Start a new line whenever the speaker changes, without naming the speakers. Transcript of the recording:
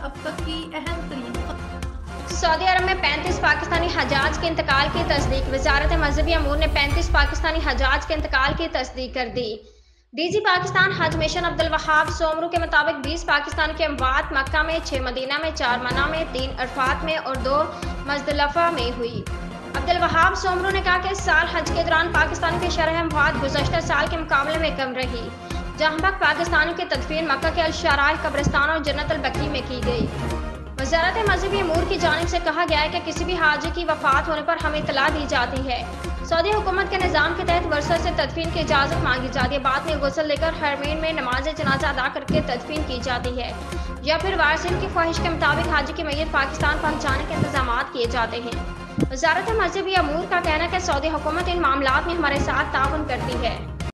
अब तक की अहम तरीन।
सऊदी अरब में 35 पाकिस्तानी हजाज के इंतकाल की तस्दीक। वजारत मजहबी अमूर ने 35 पाकिस्तानी हजाज के इंतकाल की तस्दीक कर दी। डीजी पाकिस्तान हज मिशन अब्दुल वहाब सोमरू के मुताबिक 20 पाकिस्तान के अमवात मक्का में, 6 मदीना में, 4 मना में, 3 अरफात में और 2 मुज़दलिफ़ा में हुई। अब्दुल वहाब सोमरू ने कहा कि इस साल हज के दौरान पाकिस्तान की शरह अमवात गुज़श्ता साल के मुकाबले में कम रही, जहाँ तक पाकिस्तानियों की तदफीन मक्का के अल-शराह कब्रिस्तान और जन्नत अल-बकी में की गई। वज़ारत मजहबी अमूर की जानिब से कहा गया है कि किसी भी हाजी की वफात होने पर हमें इतला दी जाती है। सऊदी हुकूमत के निज़ाम के तहत वर्षा से तदफीन की इजाज़त मांगी जाती है। बाद में गुस्ल लेकर हरमीन में नमाज जनाजा अदा करके तदफीन की जाती है, या फिर वारिसिन की ख्वाहिश के मुताबिक हाजी की मैयत पाकिस्तान पहुँचाने के इंतजाम किए जाते हैं। वज़ारत मजहबी अमूर का कहना है कि सऊदी हुकूमत इन मामलात में हमारे साथ ताउन करती है।